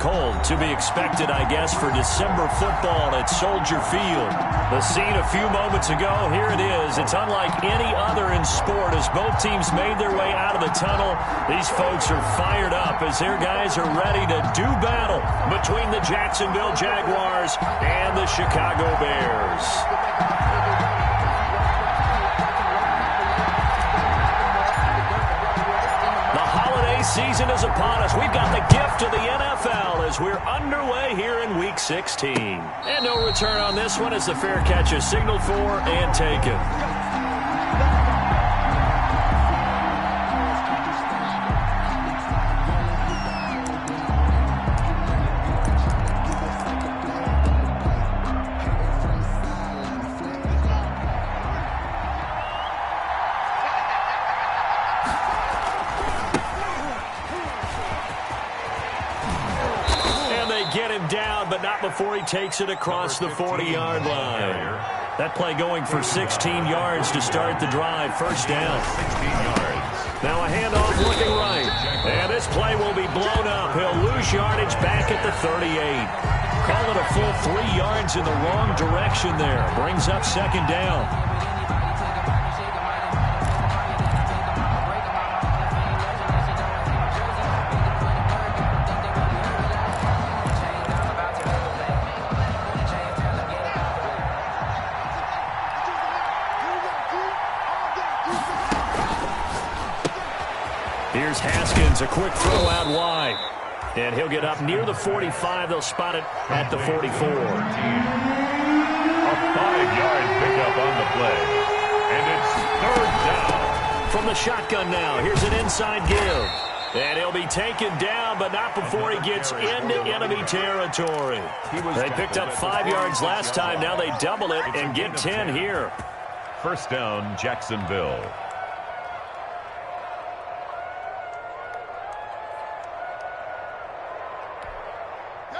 cold. To be expected, I guess, for December football at Soldier Field. The scene a few moments ago, here it is. It's unlike any other in sport as both teams made their way out of the tunnel. These folks are fired up as their guys are ready to do battle between the Jacksonville Jaguars and the Chicago Bears. Season is upon us. We've got the gift of the NFL as we're underway here in Week 16. And no return on this one as the fair catch is signaled for and taken. But not before he takes it across the 40-yard line. That play going for 16 yards to start the drive. First down. 16 yards. Now a handoff looking right. And this play will be blown up. He'll lose yardage back at the 38. Call it a full 3 yards in the wrong direction there. Brings up second down. Here's Haskins, a quick throw out wide. And he'll get up near the 45. They'll spot it at the 44. A 5-yard pickup on the play. And it's third down. From the shotgun now, here's an inside give. And he'll be taken down, but not before he gets into enemy territory. They picked up 5 yards last time. Now they double it and get 10 here. First down, Jacksonville.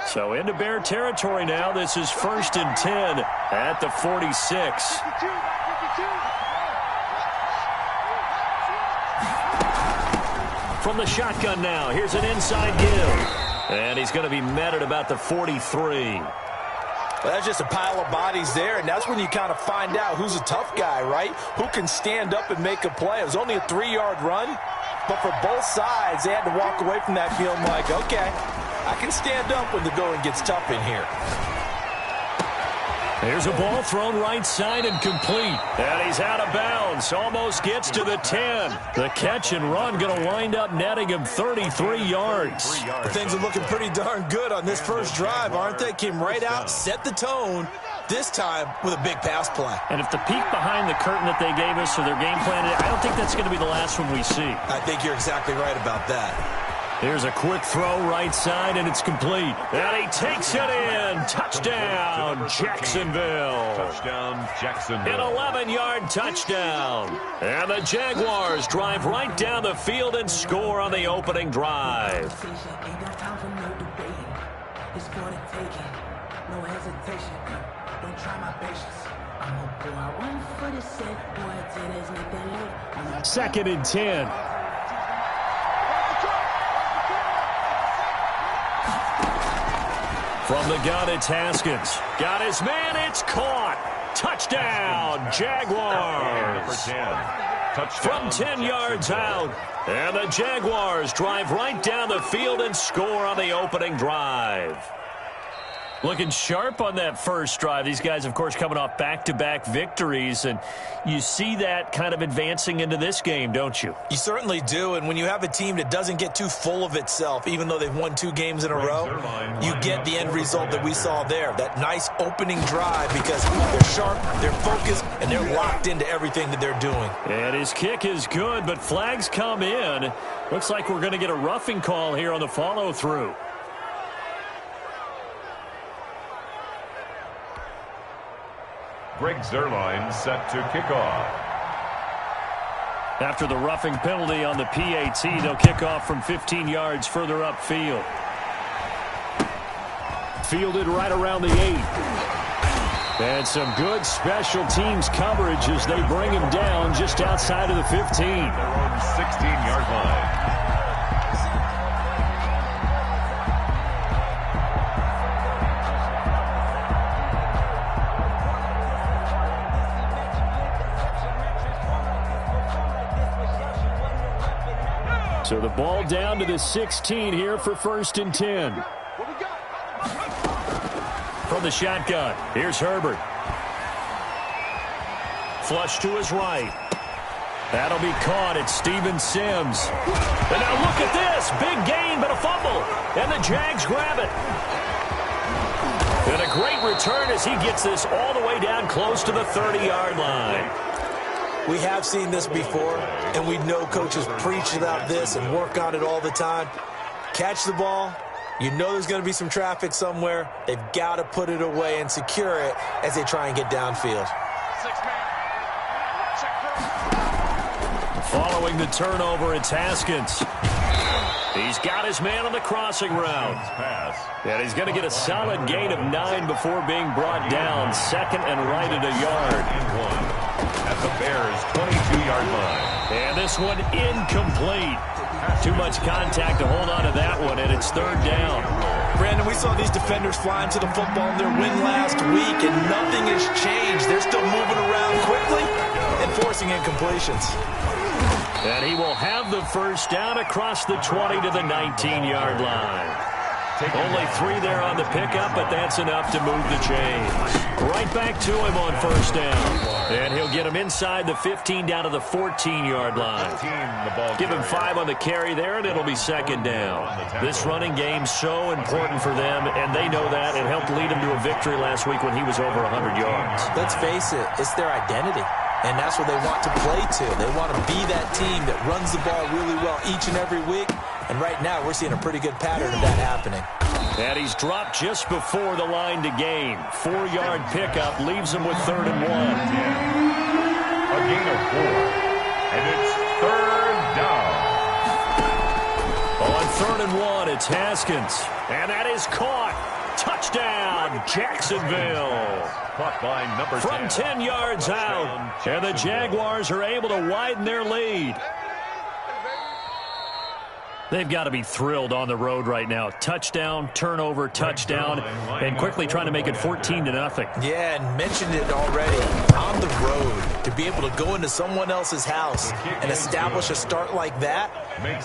So into Bear territory now. This is 1st and 10 at the 46. From the shotgun now, here's an inside give. And he's going to be met at about the 43. Well, that's just a pile of bodies there, and that's when you kind of find out who's a tough guy, right? Who can stand up and make a play. It was only a 3-yard run, but for both sides, they had to walk away from that feeling like, okay, I can stand up when the going gets tough in here. There's a ball thrown right side and complete. And he's out of bounds. Almost gets to the 10. The catch and run going to wind up netting him 33 yards. Things are looking pretty darn good on this first drive, aren't they? Came right out, set the tone, this time with a big pass play. And if the peek behind the curtain that they gave us or their game plan, I don't think that's going to be the last one we see. I think you're exactly right about that. Here's a quick throw right side, and it's complete. And he takes it in. Touchdown, Jacksonville. Touchdown, Jacksonville. An 11-yard touchdown. And the Jaguars drive right down the field and score on the opening drive. Second and 10. From the gun, it's Haskins. Got his man, it's caught. Touchdown, Jaguars. From 10 yards out. And the Jaguars drive right down the field and score on the opening drive. Looking sharp on that first drive. These guys, of course, coming off back-to-back victories, and you see that kind of advancing into this game, don't you? You certainly do, and when you have a team that doesn't get too full of itself, even though they've won 2 games in a row, you get the end result that we saw there, that nice opening drive, because they're sharp, they're focused, and they're locked into everything that they're doing. And his kick is good, but flags come in. Looks like we're going to get a roughing call here on the follow-through. Greg Zuerlein set to kick off. After the roughing penalty on the PAT, they'll kick off from 15 yards further upfield. Fielded right around the 8. And some good special teams coverage as they bring him down just outside of the 15. Their own 16-yard line. So the ball down to the 16 here for 1st and 10. From the shotgun, here's Herbert. Flush to his right. That'll be caught at Steven Sims. And now look at this. Big gain, but a fumble. And the Jags grab it. And a great return as he gets this all the way down close to the 30-yard line. We have seen this before, and we know coaches preach about this and work on it all the time. Catch the ball. You know there's going to be some traffic somewhere. They've got to put it away and secure it as they try and get downfield. Following the turnover, it's Haskins. He's got his man on the crossing route. And he's going to get a solid gain of 9 before being brought down. 2nd and right at a yard. At the Bears' 22-yard line. And this one incomplete. Too much contact to hold on to that one, and it's 3rd down. Brandon, we saw these defenders flying to the football in their win last week, and nothing has changed. They're still moving around quickly and forcing incompletions. And he will have the 1st down across the 20 to the 19-yard line. Only 3 there on the pickup, but that's enough to move the chains. Right back to him on 1st down. And he'll get him inside the 15 down to the 14-yard line. Give him 5 on the carry there, and it'll be 2nd down. This running game's so important for them, and they know that. It helped lead him to a victory last week when he was over 100 yards. Let's face it, it's their identity. And that's what they want to play to. They want to be that team that runs the ball really well each and every week. And right now, we're seeing a pretty good pattern of that happening. And he's dropped just before the line to gain. 4-yard pickup leaves him with 3rd and 1. A gain of 4. And it's 3rd down. On 3rd and 1, it's Haskins. And that is caught. Touchdown, Jacksonville. Caught by number 10. From 10 yards out. And the Jaguars are able to widen their lead. They've got to be thrilled on the road right now. Touchdown, turnover, touchdown, and quickly trying to make it 14-0. Yeah, and mentioned it already. On the road, to be able to go into someone else's house and establish a start like that,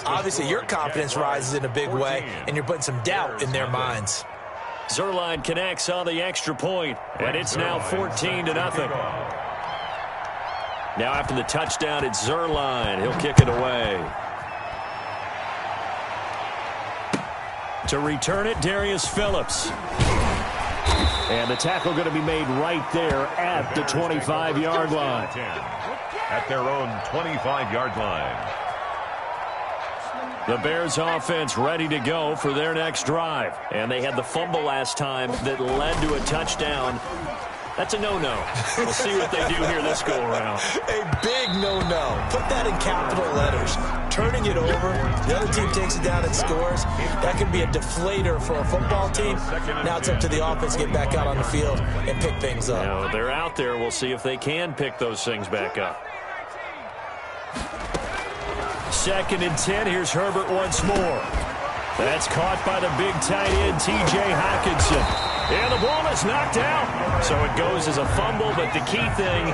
obviously your confidence rises in a big way, and you're putting some doubt in their minds. Zuerlein connects on the extra point, and it's now 14-0. Now after the touchdown, it's Zuerlein. He'll kick it away. To return it, Darius Phillips. And the tackle going to be made right there at the 25-yard line. At their own 25-yard line. The Bears offense ready to go for their next drive. And they had the fumble last time that led to a touchdown. That's a no-no. We'll see what they do here this go-around. A big no-no. Put that in capital letters. Turning it over, the other team takes it down and scores. That can be a deflator for a football team. Now it's up to the offense to get back out on the field and pick things up. Now, they're out there. We'll see if they can pick those things back up. 2nd and 10. Here's Herbert once more. That's caught by the big tight end, T.J. Hockenson. And the ball is knocked out. So it goes as a fumble, but the key thing,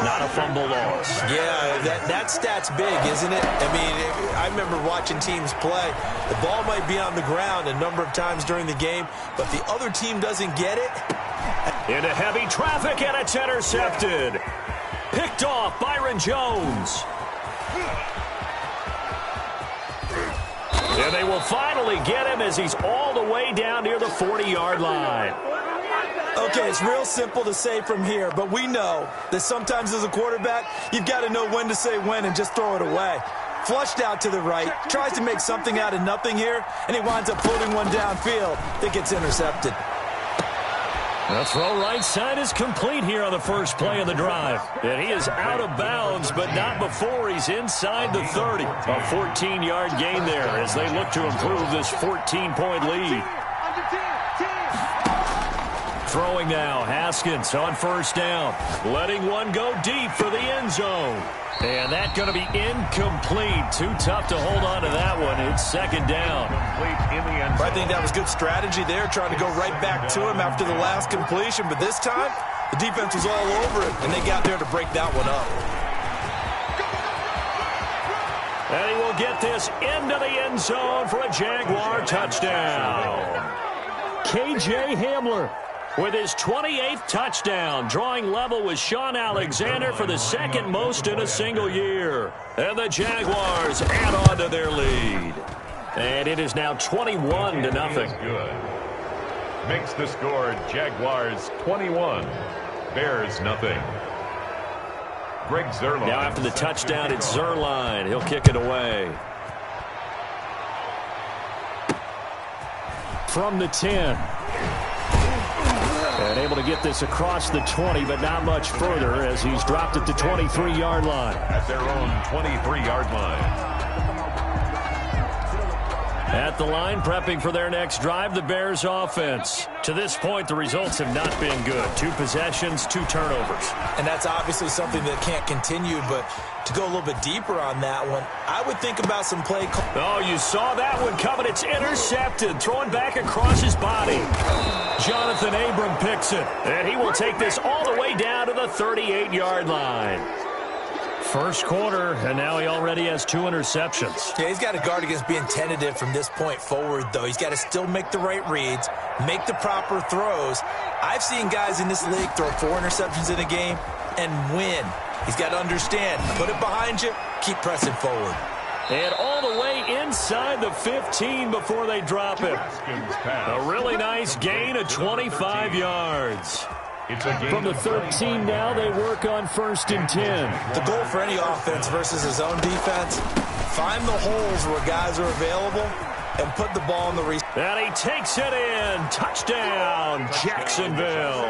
not a fumble loss. Yeah, that stat's big, isn't it? I mean, I remember watching teams play. The ball might be on the ground a number of times during the game, but the other team doesn't get it. Into heavy traffic, and it's intercepted. Picked off, Byron Jones. And they will finally get him as he's all the way down near the 40-yard line. Okay, it's real simple to say from here, but we know that sometimes as a quarterback, you've got to know when to say when and just throw it away. Flushed out to the right, tries to make something out of nothing here, and he winds up floating one downfield that gets intercepted. The throw right side is complete here on the first play of the drive. And he is out of bounds, but not before he's inside the 30. A 14-yard gain there as they look to improve this 14-point lead. Throwing now, Haskins on 1st down. Letting one go deep for the end zone. And that's going to be incomplete. Too tough to hold on to that one. It's 2nd down. I think that was good strategy there, trying to go right back to him after the last completion. But this time, the defense was all over it, and they got there to break that one up. And he will will get this into the end zone for a Jaguar touchdown. K.J. Hamler with his 28th touchdown, drawing level with Sean Alexander for the second most in a single year. And the Jaguars add on to their lead. And it is now 21-0. Good. Makes the score Jaguars 21, Bears nothing. Greg Zuerlein. Now after the touchdown, it's Zuerlein. He'll kick it away. From the 10. And able to get this across the 20, but not much further as he's dropped at the 23-yard line. At their own 23-yard line. At the line, prepping for their next drive, the Bears offense. To this point, the results have not been good. 2 possessions, 2 turnovers. And that's obviously something that can't continue, but to go a little bit deeper on that one, I would think about some play. Oh, you saw that one coming. It's intercepted, thrown back across his body. Jonathan Abram picks it, and he will take this all the way down to the 38-yard line. First quarter, and now he already has 2 interceptions. Yeah, he's got to guard against being tentative from this point forward, though. He's got to still make the right reads, make the proper throws. I've seen guys in this league throw 4 interceptions in a game and win. He's got to understand, put it behind you, keep pressing forward. And all the way inside the 15 before they drop it. A really nice gain of 25 yards. From the 13 now, they work on 1st and 10. The goal for any offense versus his own defense, find the holes where guys are available and put the ball in the reach. And he takes it in. Touchdown, Jacksonville.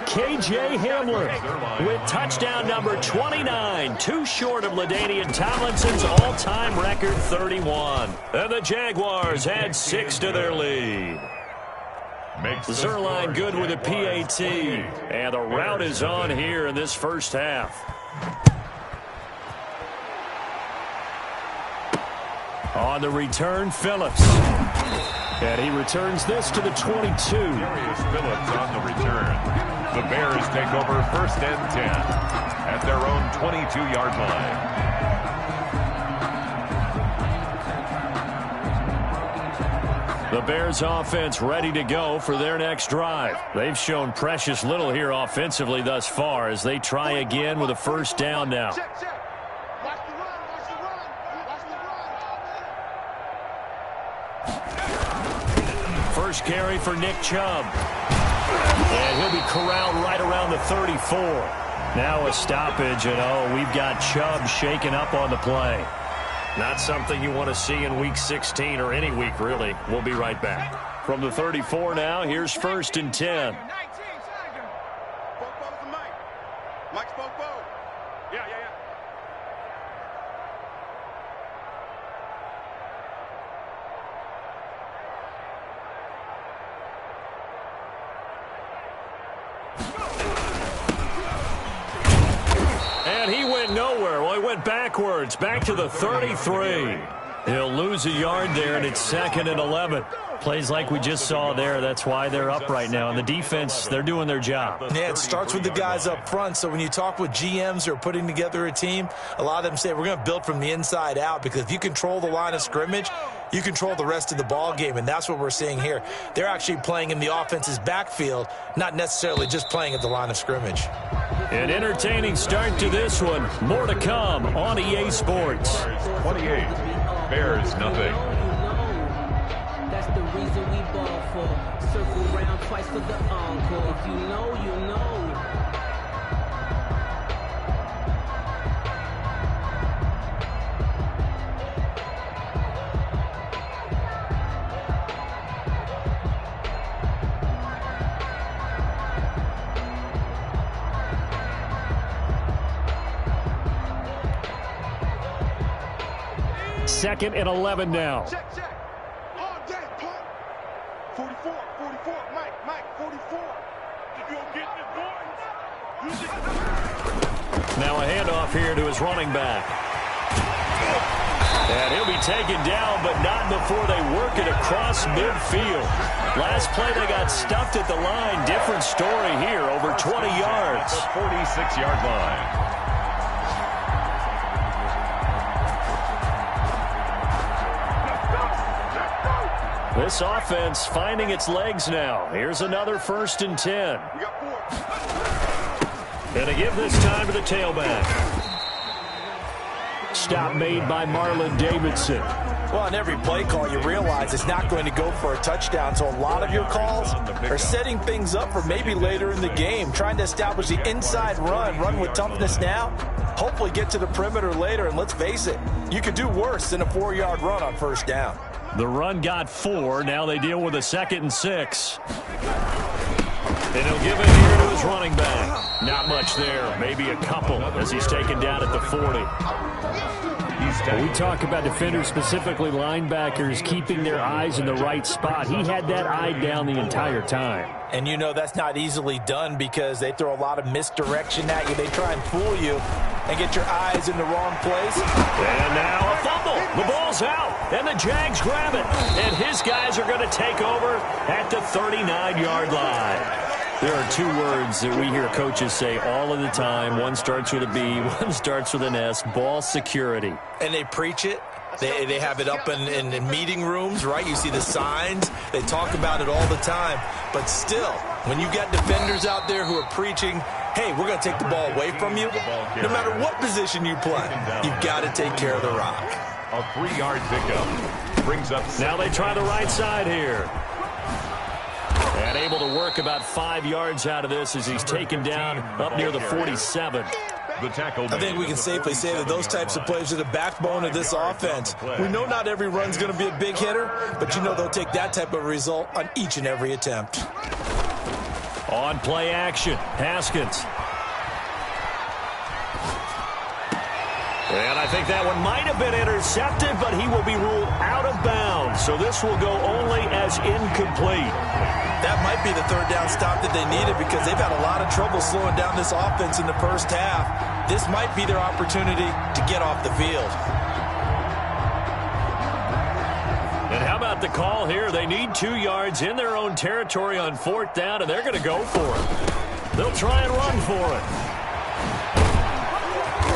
K.J. Hamler with touchdown number 29, 2 short of LaDainian Tomlinson's all-time record 31. And the Jaguars add 6 to their lead. Zuerlein good with a PAT. And the route is on here in this first half. On the return, Phillips. And he returns this to the 22. Darius Phillips on the return. The Bears take over 1st and 10 at their own 22-yard line. The Bears offense ready to go for their next drive. They've shown precious little here offensively thus far as they try again with a 1st down now. First carry for Nick Chubb. And he'll be corralled right around the 34. Now a stoppage, and we've got Chubb shaken up on the play. Not something you want to see in Week 16 or any week, really. We'll be right back. From the 34 now, here's 1st and 10. And he went nowhere. Well, he went backwards, back to the 33. He'll lose a yard there, and it's 2nd and 11. Plays like we just saw there. That's why they're up right now. And the defense, they're doing their job. Yeah, it starts with the guys up front. So when you talk with GMs who are putting together a team, a lot of them say we're going to build from the inside out, because if you control the line of scrimmage, you control the rest of the ball game, and that's what we're seeing here. They're actually playing in the offense's backfield, not necessarily just playing at the line of scrimmage. An entertaining start to this one. More to come on EA Sports. 28, Bears nothing. That's the reason we ball for. Circle round twice for the encore. If you know, you know. Second and 11 now. Check. All day, pump. 44, Mike, 44. If you don't get the boys, now a handoff here to his running back. And he'll be taken down, but not before they work it across midfield. Last play, they got stuffed at the line. Different story here, over 20 yards. The 46-yard line. This offense finding its legs now. Here's another 1st and 10. And to give this time to the tailback. Stop made by Marlon Davidson. Well, on every play call, you realize it's not going to go for a touchdown. So a lot of your calls are setting things up for maybe later in the game, trying to establish the inside run with toughness now, hopefully get to the perimeter later. And let's face it, you could do worse than a 4-yard run on 1st down. The run got 4. Now they deal with a 2nd and 6. And he'll give it here to his running back. Not much there. Maybe a couple as he's taken down at the 40. We talk about defenders, specifically linebackers, keeping their eyes in the right spot. He had that eye down the entire time. And you know that's not easily done because they throw a lot of misdirection at you. They try and fool you and get your eyes in the wrong place. And now a fumble. The ball's out, and the Jags grab it. And his guys are going to take over at the 39-yard line. There are 2 words that we hear coaches say all of the time. One starts with a B, one starts with an S, ball security. And they preach it. They have it up in meeting rooms, right? You see the signs. They talk about it all the time. But still, when you got defenders out there who are preaching, hey, we're going to take the ball away from you, no matter what position you play, you've got to take care of the rock. A 3-yard pickup brings up. Now they try the right side here. And able to work about 5 yards out of this as he's taken down up near the 47. I think we can safely say that those types of plays are the backbone of this offense. We know not every run's going to be a big hitter, but you know they'll take that type of result on each and every attempt. On play action, Haskins. And I think that one might have been intercepted, but he will be ruled out of bounds. So this will go only as incomplete. That might be the 3rd down stop that they needed because they've had a lot of trouble slowing down this offense in the 1st half. This might be their opportunity to get off the field. And how about the call here? They need 2 yards in their own territory on 4th down, and they're going to go for it. They'll try and run for it.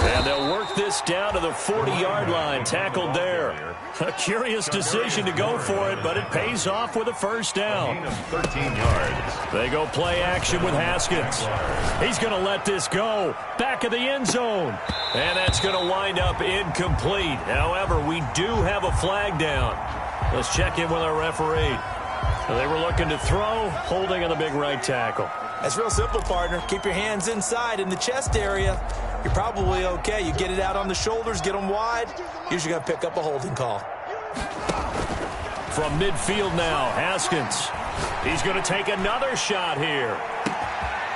And they'll work this down to the 40-yard line, tackled there. A curious decision to go for it, but it pays off with a 1st down. 13 yards. They go play action with Haskins. He's going to let this go. Back of the end zone. And that's going to wind up incomplete. However, we do have a flag down. Let's check in with our referee. They were looking to throw, holding on the big right tackle. That's real simple, partner. Keep your hands inside in the chest area. You're probably okay. You get it out on the shoulders, get them wide. Usually going to pick up a holding call. From midfield now, Haskins. He's going to take another shot here.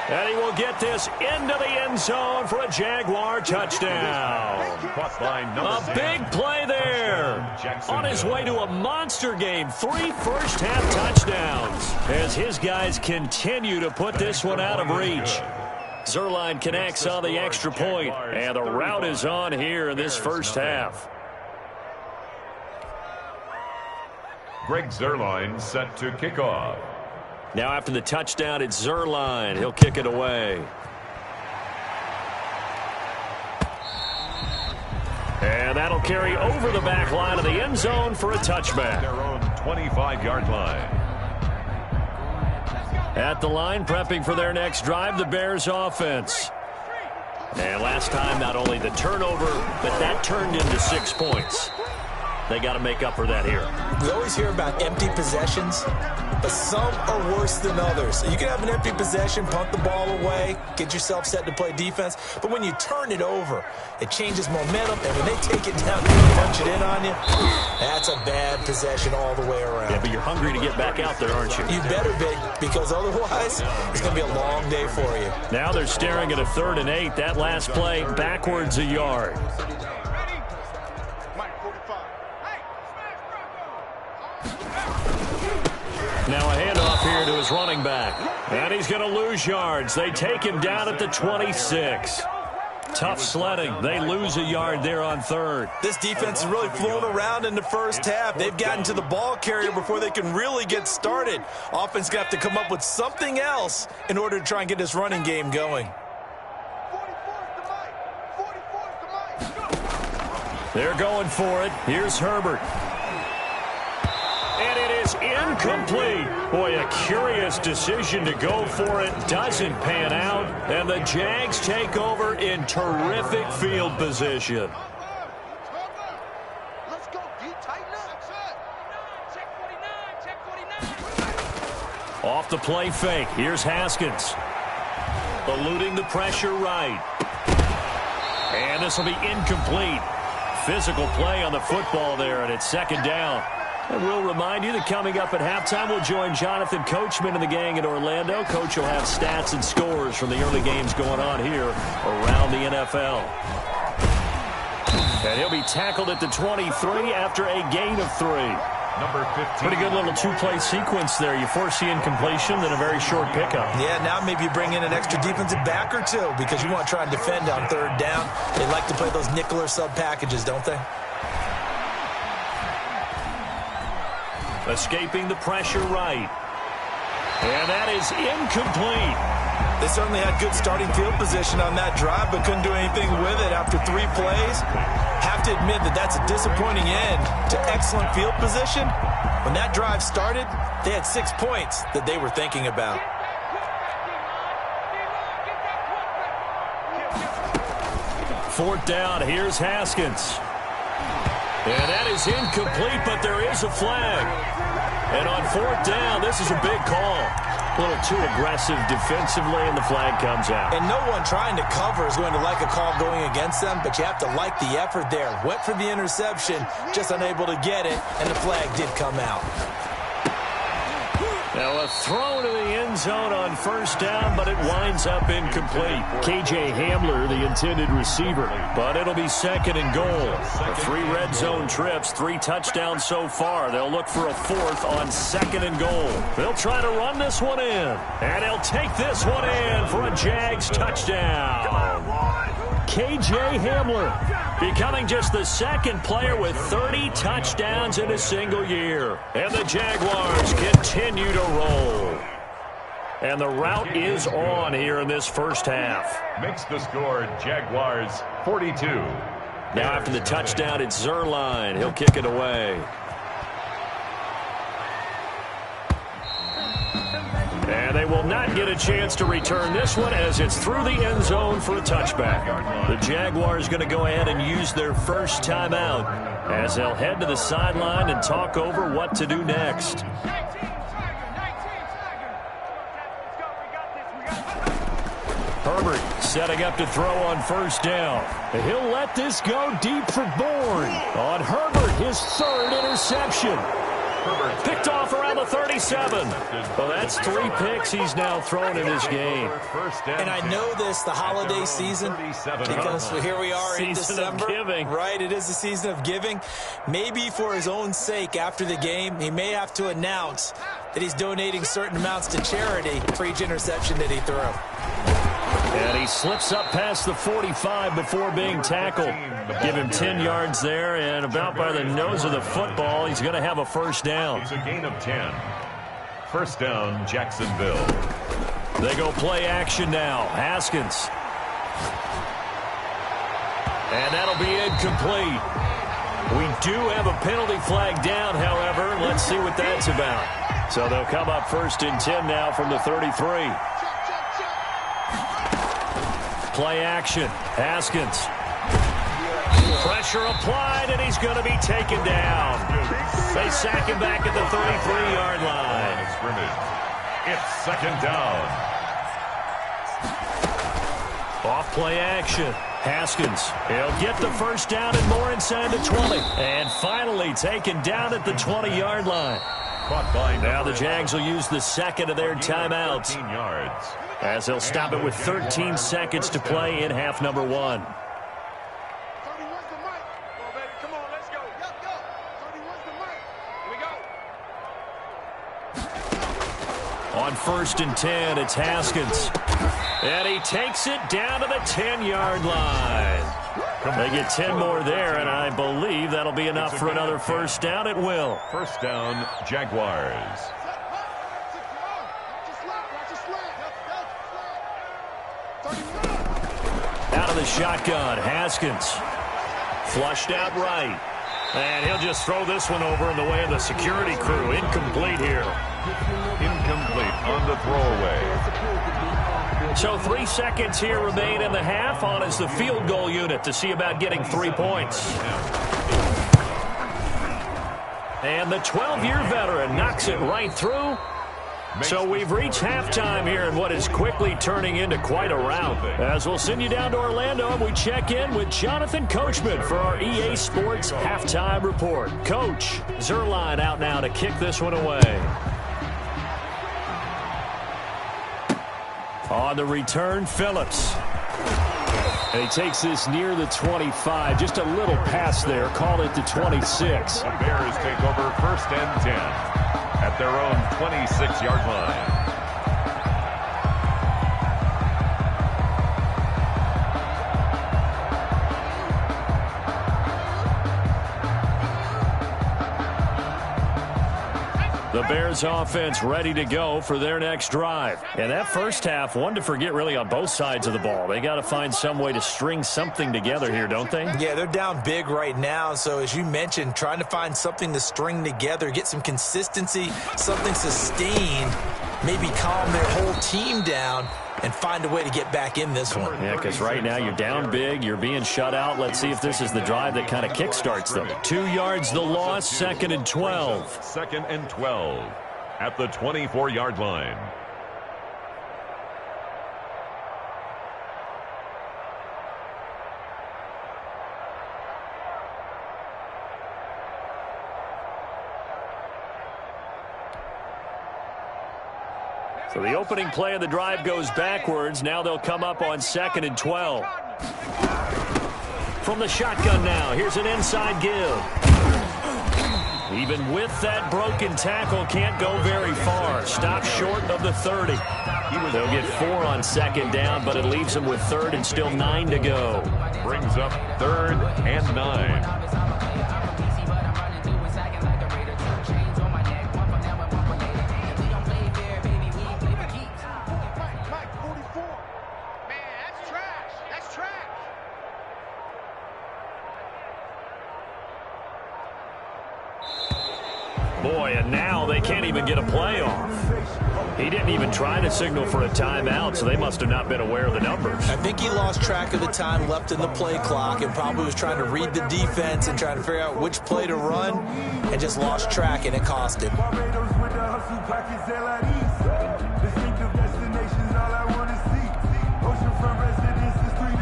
And he will get this into the end zone for a Jaguar touchdown. A big play there. On his way to a monster game. 3 first-half touchdowns as his guys continue to put this one out of reach. Zuerlein connects on the extra point, and the route is on here in this 1st half. Greg Zuerlein set to kick off. Now after the touchdown, it's Zuerlein. He'll kick it away. And that'll carry over the back line of the end zone for a touchback. Their own 25-yard line. At the line, prepping for their next drive, the Bears offense. And last time, not only the turnover, but that turned into 6 points. They got to make up for that here. We always hear about empty possessions, but some are worse than others. You can have an empty possession, punt the ball away, get yourself set to play defense, but when you turn it over, it changes momentum, and when they take it down and punch it in on you, that's a bad possession all the way around. Yeah, but you're hungry to get back out there, aren't you? You better be, because otherwise, it's going to be a long day for you. Now they're staring at a 3rd and 8. That last play, backwards a yard. Now a handoff here to his running back. And he's going to lose yards. They take him down at the 26. Tough sledding. They lose a yard there on 3rd. This defense has really flown around in the 1st half. They've gotten to the ball carrier before they can really get started. Offense got to come up with something else in order to try and get this running game going. They're going for it. Here's Herbert. And it is is incomplete. Boy, a curious decision to go for it. Doesn't pan out. And the Jags take over in terrific field position. Let's go. Tighten up. Check 49. Off the play fake. Here's Haskins. Eluding the pressure right. And this will be incomplete. Physical play on the football there, and it's second down. And we'll remind you that coming up at halftime, we'll join Jonathan Coachman and the gang in Orlando. Coach will have stats and scores from the early games going on here around the NFL. And he'll be tackled at the 23 after a gain of 3. Number 15. Pretty good little two-play sequence there. You force the incompletion, then a very short pickup. Yeah, now maybe you bring in an extra defensive back or two because you want to try and defend on third down. They like to play those nickel or sub packages, don't they? Escaping the pressure right. And that is incomplete. They certainly had good starting field position on that drive, but couldn't do anything with it after 3 plays. Have to admit that that's a disappointing end to excellent field position. When that drive started, they had 6 points that they were thinking about. Fourth down, here's Haskins. And that is incomplete, but there is a flag. And on fourth down, this is a big call. A little too aggressive defensively, and the flag comes out. And no one trying to cover is going to like a call going against them, but you have to like the effort there. Went for the interception, just unable to get it, and the flag did come out. Now a throw to the end zone on first down, but it winds up incomplete. KJ Hamler, the intended receiver, but it'll be second and goal. The 3 red zone trips, 3 touchdowns so far. They'll look for a 4th on second and goal. They'll try to run this one in, and they'll take this one in for a Jags touchdown. KJ Hamler becoming just the second player with 30 touchdowns in a single year. And the Jaguars continue to roll. And the route is on here in this first half. Makes the score Jaguars 42. Now after the touchdown, it's Zerline. He'll kick it away. And they will not get a chance to return this one as it's through the end zone for a touchback. The Jaguars going to go ahead and use their first timeout as they'll head to the sideline and talk over what to do next. Herbert setting up to throw on first down. He'll let this go deep for Bourne. On Herbert, his 3rd interception. Picked off around the 37. Well, that's 3 picks he's now thrown in this game. And I know this, the holiday season, because here we are in December. Season of giving. Right, it is the season of giving. Maybe for his own sake after the game, he may have to announce that he's donating certain amounts to charity for each interception that he threw. And he slips up past the 45 before being tackled. Give him 10 yards there, and about by the nose of the football, he's going to have a first down. It's a gain of 10. First down, Jacksonville. They go play action now. Haskins. And that'll be incomplete. We do have a penalty flag down, however. Let's see what that's about. So they'll come up first and 10 now from the 33. Play action. Haskins. Pressure applied, and he's going to be taken down. They sack him back at the 33-yard line. It's second down. Off play action. Haskins. He'll get the first down and more inside the 20. And finally taken down at the 20-yard line. Now the Jags will use the second of their timeouts, as they'll stop it with 13 seconds to play in half number 1. On first and 10, it's Haskins. And he takes it down to the 10-yard line. They get 10 more there, and I believe that'll be enough for another first down. It will. First down, Jaguars. Out of the shotgun, Haskins. Flushed out right. And he'll just throw this one over in the way of the security crew. Incomplete here. Incomplete on the throwaway. So 3 seconds here remain in the half. On is the field goal unit to see about getting 3 points. And the 12-year veteran knocks it right through. So we've reached halftime here in what is quickly turning into quite a rout. As we'll send you down to Orlando, and we check in with Jonathan Coachman for our EA Sports Halftime Report. Coach, Zerline out now to kick this one away. On the return, Phillips. And he takes this near the 25. Just a little pass there. Call it the 26. The Bears take over 1st and 10 at their own 26-yard line. The Bears offense ready to go for their next drive. And that first half, one to forget really on both sides of the ball. They got to find some way to string something together here, don't they? Yeah, they're down big right now. So as you mentioned, trying to find something to string together, get some consistency, something sustained, maybe calm their whole team down and find a way to get back in this one. Yeah, because right now you're down big, you're being shut out. Let's see if this is the drive that kind of kickstarts them. 2 yards the loss, 2nd and 12. 2nd and 12 at the 24-yard line. So the opening play of the drive goes backwards. Now they'll come up on 2nd and 12. From the shotgun now, here's an inside give. Even with that broken tackle, can't go very far. Stop short of the 30. They'll get 4 on 2nd down, but it leaves them with 3rd and still 9 to go. Brings up 3rd and 9. Boy, and now they can't even get a play off. He didn't even try to signal for a timeout, so they must have not been aware of the numbers. I think he lost track of the time left in the play clock and probably was trying to read the defense and trying to figure out which play to run and just lost track, and it cost him.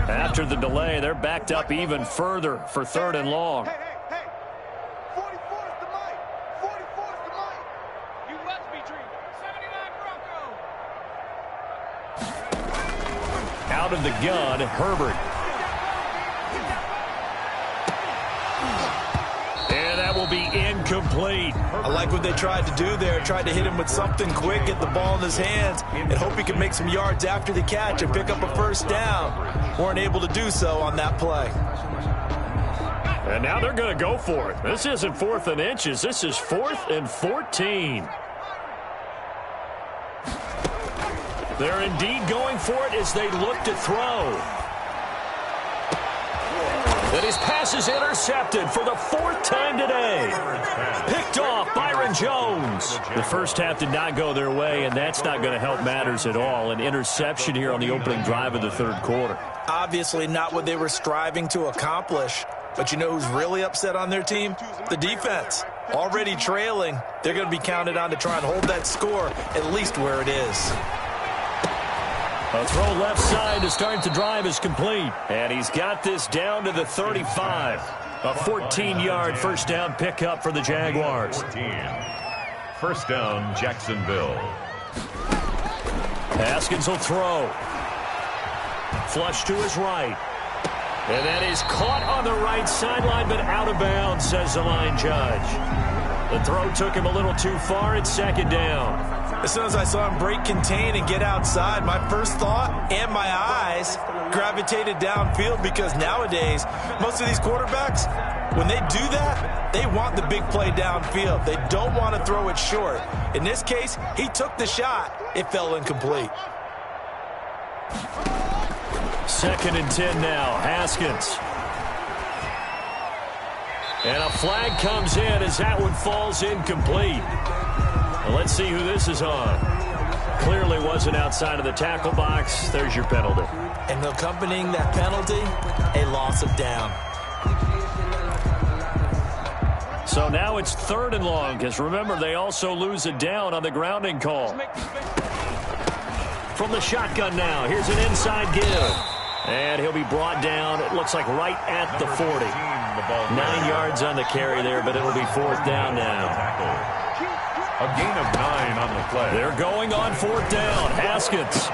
After the delay, they're backed up even further for 3rd and long. Out of the gun, Herbert. And that will be incomplete. I like what they tried to do there. Tried to hit him with something quick, get the ball in his hands, and hope he can make some yards after the catch and pick up a 1st down. Weren't able to do so on that play. And now they're going to go for it. This isn't 4th and inches. This is 4th and 14. They're indeed going for it as they look to throw. And his pass is intercepted for the 4th time today. Picked off Byron Jones. The first half did not go their way, and that's not going to help matters at all. An interception here on the opening drive of the 3rd quarter. Obviously not what they were striving to accomplish. But you know who's really upset on their team? The defense. Already trailing. They're going to be counted on to try and hold that score at least where it is. A throw left side to start the drive is complete. And he's got this down to the 35. A 14-yard 1st down pickup for the Jaguars. 1st down, Jacksonville. Haskins will throw. Flush to his right. And that is caught on the right sideline, but out of bounds, says the line judge. The throw took him a little too far. It's 2nd down. As soon as I saw him break contain and get outside, my first thought and my eyes gravitated downfield, because nowadays, most of these quarterbacks, when they do that, they want the big play downfield. They don't want to throw it short. In this case, he took the shot. It fell incomplete. 2nd and 10 now. Haskins. And a flag comes in as that one falls incomplete. Well, let's see who this is on. Clearly wasn't outside of the tackle box. There's your penalty. And accompanying that penalty, a loss of down. So now it's 3rd and long, because remember, they also lose a down on the grounding call. From the shotgun now, here's an inside give. And he'll be brought down, it looks like right at the 40. 9 yards on the carry there, but it'll be 4th down now. A gain of 9 on the play. They're going on 4th down. Haskins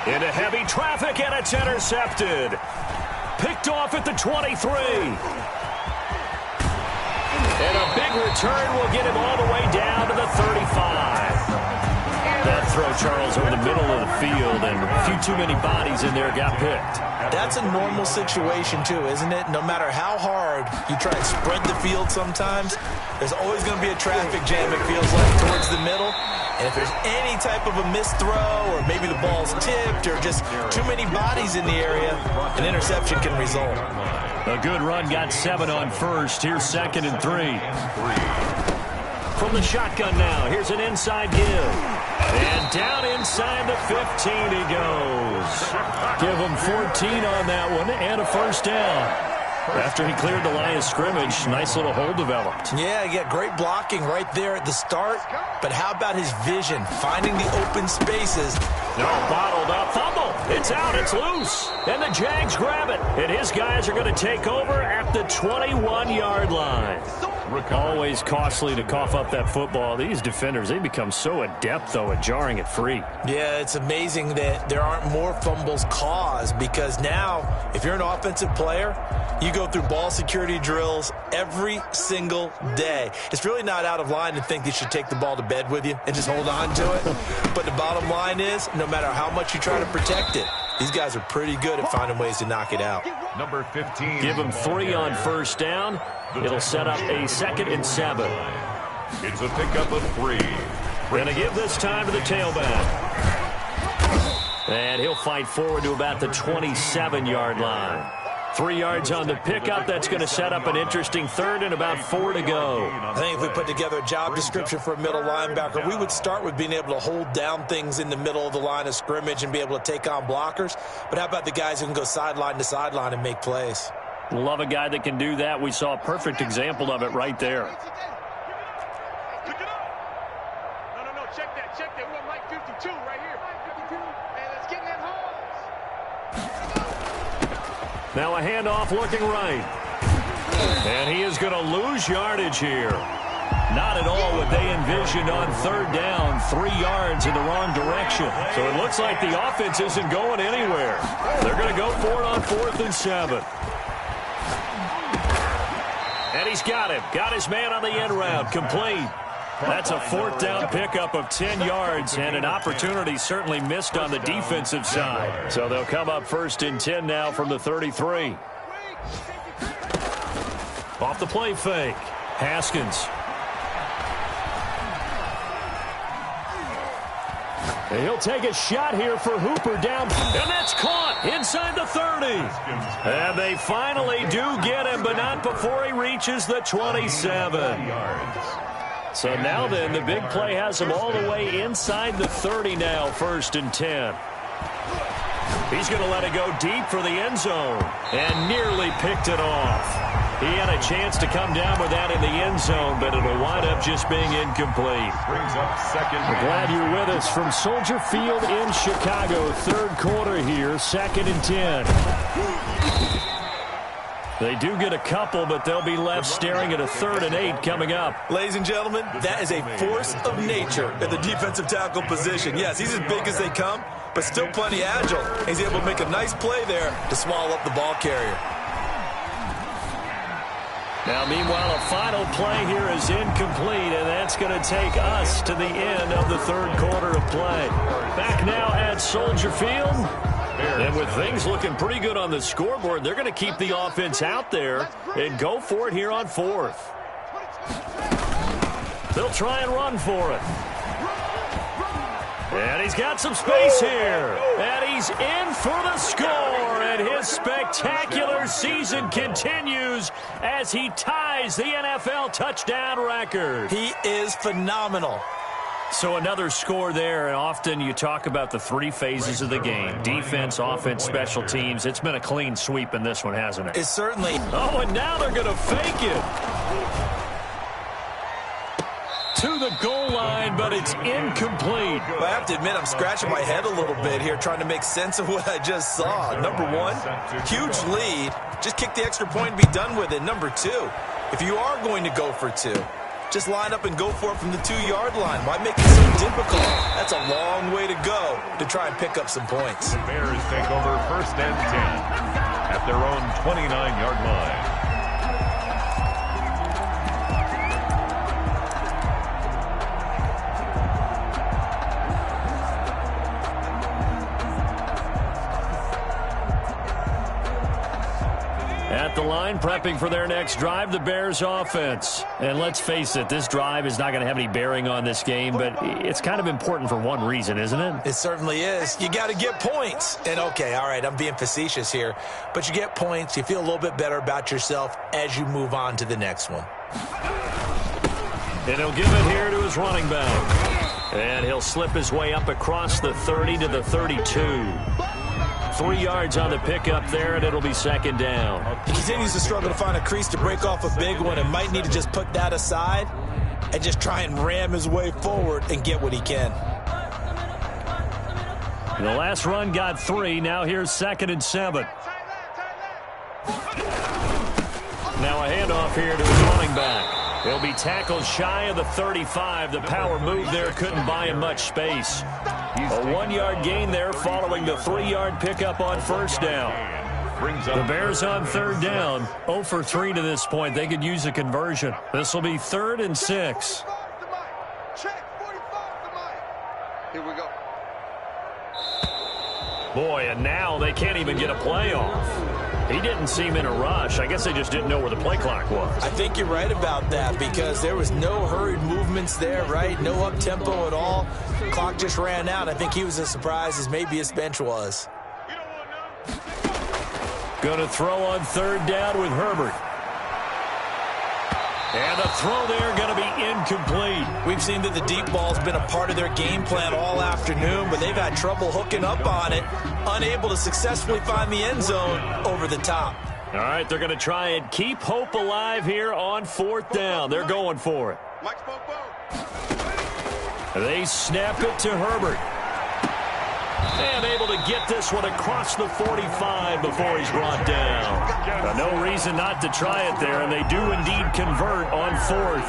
into heavy traffic, and it's intercepted. Picked off at the 23. And a big return will get him all the way down to the 35. That throw, Charles, over the middle of the field, and a few too many bodies in there got picked. That's a normal situation, too, isn't it? No matter how hard you try and spread the field sometimes, there's always going to be a traffic jam, it feels like, towards the middle. And if there's any type of a missed throw, or maybe the ball's tipped, or just too many bodies in the area, an interception can result. A good run got 7 on first. Here's 2nd and 3. From the shotgun now, here's an inside give. And down inside the 15 he goes. Give him 14 on that one and a 1st down. After he cleared the line of scrimmage, nice little hole developed. Yeah, great blocking right there at the start. But how about his vision, finding the open spaces? No, bottled up. Fumble. It's out. It's loose. And the Jags grab it. And his guys are going to take over at the 21-yard line. Always costly to cough up that football. These defenders, they become so adept, though, at jarring it free. Yeah, it's amazing that there aren't more fumbles caused, because now, if you're an offensive player, you go through ball security drills every single day. It's really not out of line to think you should take the ball to bed with you and just hold on to it. But the bottom line is, no matter how much you try to protect it, these guys are pretty good at finding ways to knock it out. Number 15. Give him 3 on 1st down. It'll set up a 2nd and 7. It's a pickup of 3. We're going to give this time to the tailback. And he'll fight forward to about the 27-yard line. 3 yards on the pickup. That's going to set up an interesting 3rd and about 4 to go. I think if we put together a job description for a middle linebacker, we would start with being able to hold down things in the middle of the line of scrimmage and be able to take on blockers. But how about the guys who can go sideline to sideline and make plays? Love a guy that can do that. We saw a perfect example of it right there. Pick it up. No, check that. We're on Mike 52 right here. 52. And let's get in that hole. Now a handoff looking right. And he is going to lose yardage here. Not at all what they envisioned on 3rd down. 3 yards in the wrong direction. So it looks like the offense isn't going anywhere. They're going to go for it on 4th and 7. And he's got him. Got his man on the end route. Complete. That's a 4th down pickup of 10 yards, and an opportunity certainly missed on the defensive side. So they'll come up 1st and 10 now from the 33. Off the play fake. Haskins. And he'll take a shot here for Hooper down. And that's caught inside the 30. And they finally do get him, but not before he reaches the 27. So now then, the big play has him all the way inside the 30 now, 1st and 10. He's going to let it go deep for the end zone. And nearly picked it off. He had a chance to come down with that in the end zone, but it'll wind up just being incomplete. Brings up 2nd. We're glad you're with us from Soldier Field in Chicago. 3rd quarter here, 2nd and 10. They do get a couple, but they'll be left staring at a 3rd and 8 coming up. Ladies and gentlemen, that is a force of nature at the defensive tackle position. Yes, he's as big as they come, but still plenty agile. He's able to make a nice play there to swallow up the ball carrier. Now, meanwhile, a final play here is incomplete, and that's going to take us to the end of the 3rd quarter of play. Back now at Soldier Field. And with things looking pretty good on the scoreboard, they're going to keep the offense out there and go for it here on 4th. They'll try and run for it. And he's got some space here. And he's in for the score. And his spectacular season continues as he ties the NFL touchdown record. He is phenomenal. So another score there, and often you talk about the three phases of the game. Defense, offense, special teams. It's been a clean sweep in this one, hasn't it? It certainly. Oh, and now they're going to fake it. To the goal line, but it's incomplete. I have to admit, I'm scratching my head a little bit here trying to make sense of what I just saw. Number one, huge lead. Just kick the extra point and be done with it. Number two, if you are going to go for two, just line up and go for it from the 2-yard line. Why make it so difficult? That's a long way to go to try and pick up some points. The Bears take over 1st and 10 at their own 29-yard line. At the line, prepping for their next drive, the Bears offense. And let's face it, this drive is not going to have any bearing on this game, but it's kind of important for one reason, isn't it? It certainly is. You got to get points. And okay, all right, I'm being facetious here, but you get points, you feel a little bit better about yourself as you move on to the next one. And he'll give it here to his running back. And he'll slip his way up across the 30 to the 32. 3 yards on the pickup there, and it'll be 2nd down. He continues to struggle to find a crease to break off a big one and might need to just put that aside and just try and ram his way forward and get what he can. The last run got 3. Now here's 2nd and 7. Now a handoff here to his running back. He'll be tackled shy of the 35. The power move there couldn't buy him much space. A 1-yard gain there following the 3-yard pickup on 1st down. The Bears on 3rd down. 0 for 3 to this point. They could use a conversion. This will be 3rd and 6. Here we go. Boy, and now they can't even get a play off. He didn't seem in a rush. I guess they just didn't know where the play clock was. I think you're right about that because there was no hurried movements there, right? No up-tempo at all. Clock just ran out. I think he was as surprised as maybe his bench was. Going to throw on 3rd down with Herbert. And the throw there going to be incomplete. We've seen that the deep ball's been a part of their game plan all afternoon, but they've had trouble hooking up on it, unable to successfully find the end zone over the top. All right, they're going to try and keep hope alive here on 4th down. They're going for it. They snap it to Herbert. And able to get this one across the 45 before he's brought down. No reason not to try it there, and they do indeed convert on 4th.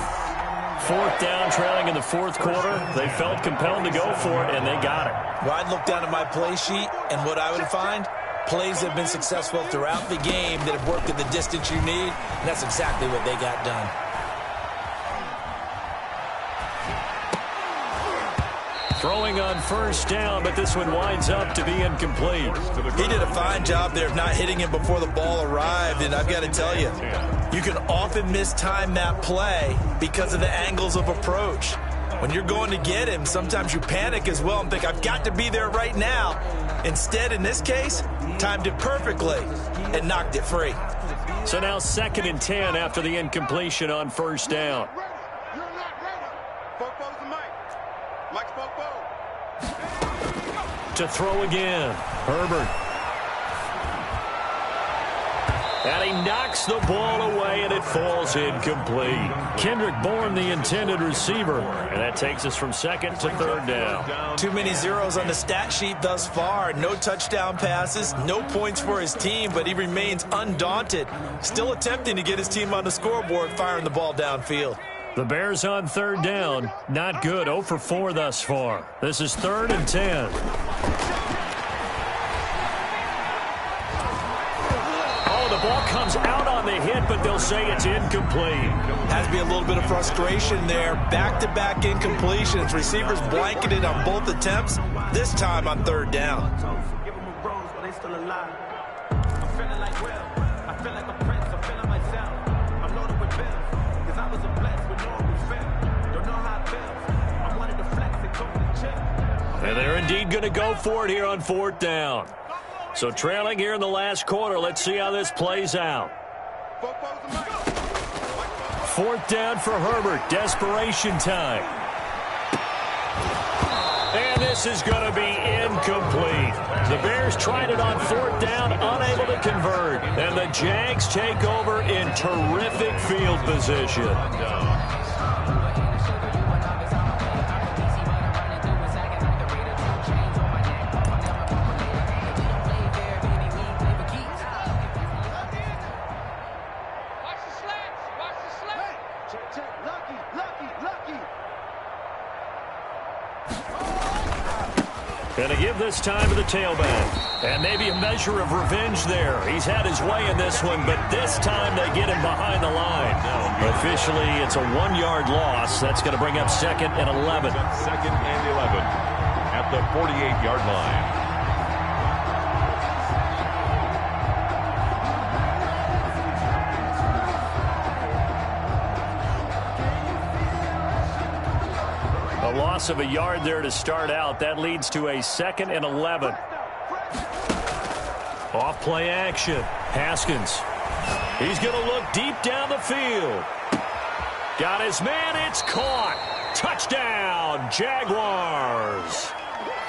4th down, trailing in the 4th quarter. They felt compelled to go for it, and they got it. Well, I'd look down at my play sheet, and what I would find, plays that have been successful throughout the game that have worked at the distance you need, and that's exactly what they got done. Throwing on 1st down, but this one winds up to be incomplete. He did a fine job there of not hitting him before the ball arrived, and I've got to tell you, you can often mistime that play because of the angles of approach. When you're going to get him, sometimes you panic as well and think, I've got to be there right now. Instead, in this case, timed it perfectly and knocked it free. So now 2nd and 10 after the incompletion on 1st down. To throw again, Herbert. And he knocks the ball away, and it falls incomplete. Kendrick Bourne, the intended receiver. And that takes us from 2nd to 3rd down. Too many zeros on the stat sheet thus far. No touchdown passes, no points for his team, but he remains undaunted. Still attempting to get his team on the scoreboard, firing the ball downfield. The Bears on 3rd down. Not good. 0 for 4 thus far. This is 3rd and 10. Oh, the ball comes out on the hit, but they'll say it's incomplete. Has to be a little bit of frustration there. Back-to-back incompletions. Receivers blanketed on both attempts, this time on 3rd down. And they're indeed going to go for it here on 4th down. So trailing here in the last quarter. Let's see how this plays out. 4th down for Herbert. Desperation time. And this is going to be incomplete. The Bears tried it on 4th down, unable to convert. And the Jags take over in terrific field position. Going to give this time to the tailback. And maybe a measure of revenge there. He's had his way in this one, but this time they get him behind the line. Officially, it's a 1-yard loss. That's going to bring up 2nd and 11. 2nd and 11 at the 48-yard line. Loss of a yard there to start out. That leads to a 2nd and 11. Off play action. Haskins. He's going to look deep down the field. Got his man. It's caught. Touchdown, Jaguars.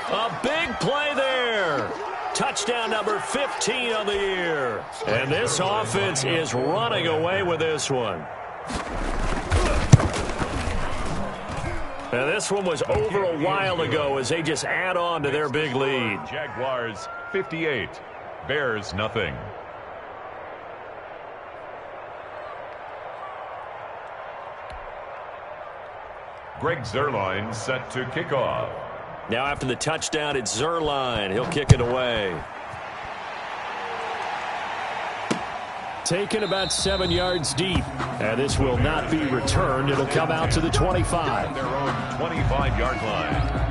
A big play there. Touchdown number 15 on the year. And this offense is running away with this one. Now, this one was over a while ago as they just add on to their big lead. Jaguars 58, Bears nothing. Greg Zuerlein set to kick off. Now after the touchdown, it's Zuerlein. He'll kick it away. Taken about 7 yards deep. And this will not be returned. It'll come out to the 25. Their own 25-yard line.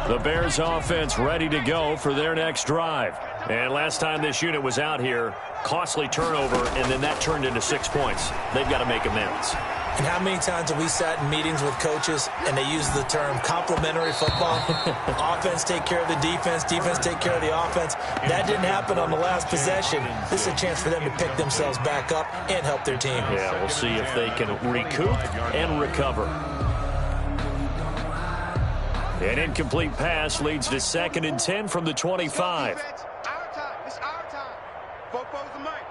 The Bears offense ready to go for their next drive. And last time this unit was out here, costly turnover, and then that turned into 6 points. They've got to make amends. And how many times have we sat in meetings with coaches and they use the term complementary football? Offense take care of the defense, defense take care of the offense. That didn't happen on the last possession. This is a chance for them to pick themselves back up and help their team. Yeah, we'll see if they can recoup and recover. An incomplete pass leads to 2nd and 10 from the 25. Our time. It's our time. Fopo's the mic.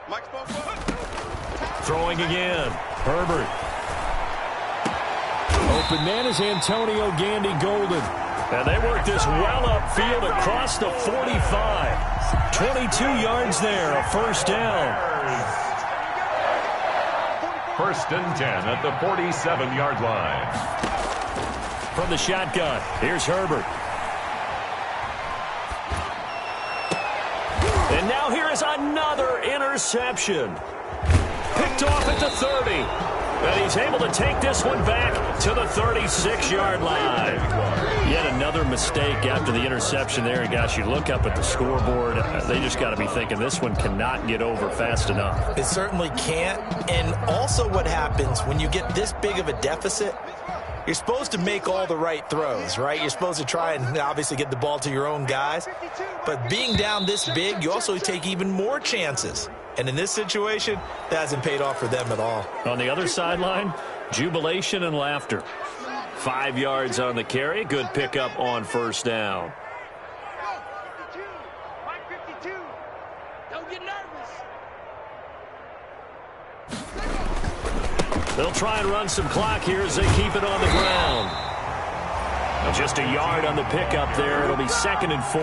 Mike's Fopo. Throwing again. Herbert. Open man is Antonio Gandy Golden. And they work this well upfield across the 45. 22 yards there, a first down. 1st and 10 at the 47-yard line. From the shotgun, here's Herbert. And now here is another interception. Picked off at the 30. And he's able to take this one back to the 36-yard line. Yet another mistake after the interception there. And gosh, you look up at the scoreboard, they just got to be thinking this one cannot get over fast enough. It certainly can't. And also what happens when you get this big of a deficit, you're supposed to make all the right throws, right? You're supposed to try and obviously get the ball to your own guys. But being down this big, you also take even more chances. And in this situation, that hasn't paid off for them at all. On the other sideline, jubilation and laughter. 5 yards on the carry. Good pickup on first down. Mike 52. Don't get nervous. They'll try and run some clock here as they keep it on the ground. Just a yard on the pickup there. It'll be 2nd and 4.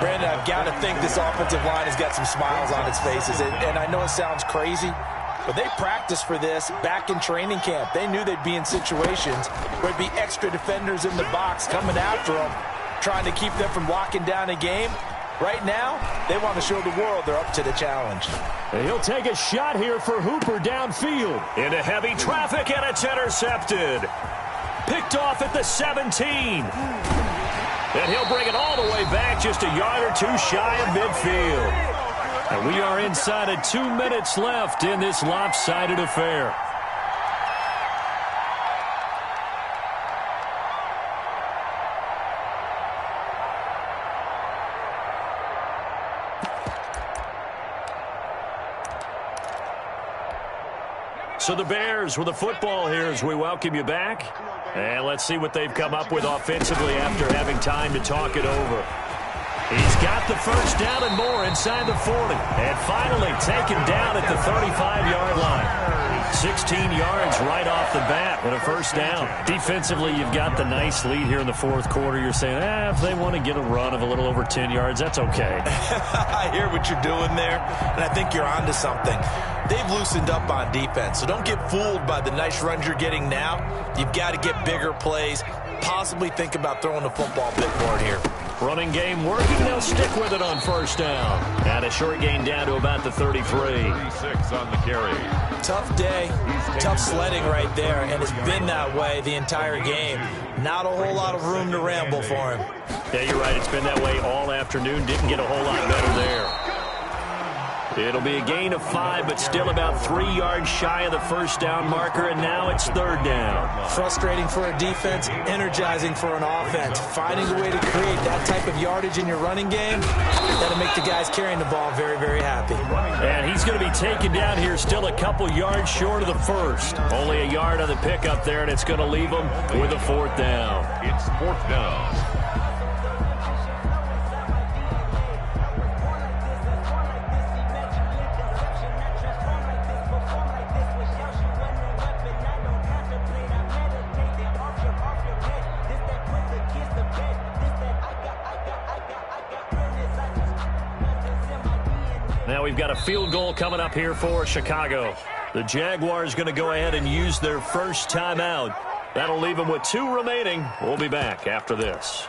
Brandon, I've got to think this offensive line has got some smiles on its faces. And I know it sounds crazy, but they practiced for this back in training camp. They knew they'd be in situations where there'd be extra defenders in the box coming after them, trying to keep them from locking down a game. Right now, they want to show the world they're up to the challenge. And he'll take a shot here for Hooper downfield. Into heavy traffic, and it's intercepted. Picked off at the 17. And he'll bring it all the way back, just a yard or two shy of midfield. And we are inside of 2 minutes left in this lopsided affair. So the Bears with the football here as we welcome you back. And let's see what they've come up with offensively after having time to talk it over. He's got the first down and more inside the 40. And finally taken down at the 35-yard line. 16 yards right off the bat with a first down. Defensively, you've got the nice lead here in the fourth quarter. You're saying, if they want to get a run of a little over 10 yards, that's okay. I hear what you're doing there, and I think you're onto something. They've loosened up on defense, so don't get fooled by the nice runs you're getting now. You've got to get bigger plays, possibly think about throwing the football a bit more here. Running game working. They'll stick with it on first down. And a short gain down to about the 33. 36 on the carry. Tough day, tough sledding right there, and it's been that way the entire game. Not a whole lot of room to ramble for him. Yeah, you're right. It's been that way all afternoon. Didn't get a whole lot better there. It'll be a gain of 5, but still about 3 yards shy of the first down marker, and now it's third down. Frustrating for a defense, energizing for an offense. Finding a way to create that type of yardage in your running game, that'll make the guys carrying the ball very, very happy. And he's going to be taken down here still a couple yards short of the first. Only a yard on the pickup there, and it's going to leave him with a fourth down. It's fourth down. Now we've got a field goal coming up here for Chicago. The Jaguars going to go ahead and use their first timeout. That'll leave them with 2 remaining. We'll be back after this.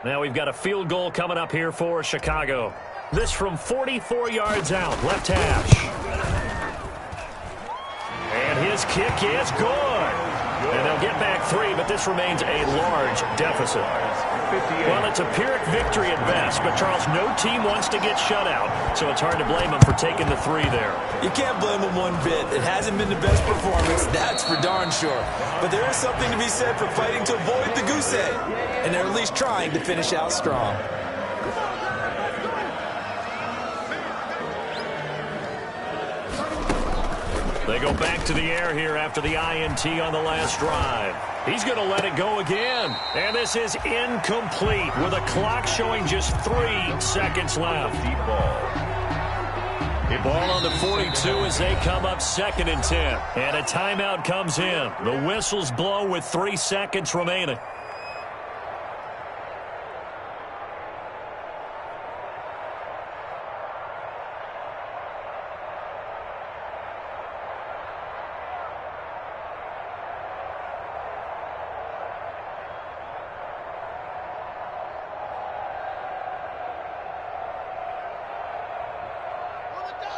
Now we've got a field goal coming up here for Chicago. This from 44 yards out, left hash. And his kick is good. And they'll get back 3, but this remains a large deficit. Well, it's a Pyrrhic victory at best, but Charles, no team wants to get shut out, so it's hard to blame them for taking the 3 there. You can't blame them one bit. It hasn't been the best performance, that's for darn sure. But there is something to be said for fighting to avoid the goose egg, and they're at least trying to finish out strong. They go back to the air here after the INT on the last drive. He's going to let it go again. And this is incomplete with a clock showing just 3 seconds left. Deep ball. Ball on the 42 as they come up 2nd and 10. And a timeout comes in. The whistles blow with 3 seconds remaining.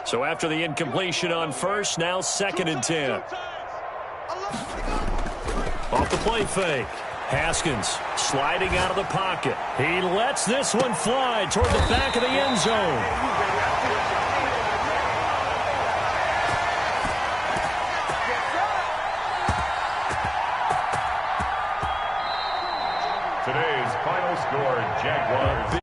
So after the incompletion on first, now 2nd and 10. Off the play fake. Haskins sliding out of the pocket. He lets this one fly toward the back of the end zone. Today's final score, Jaguars.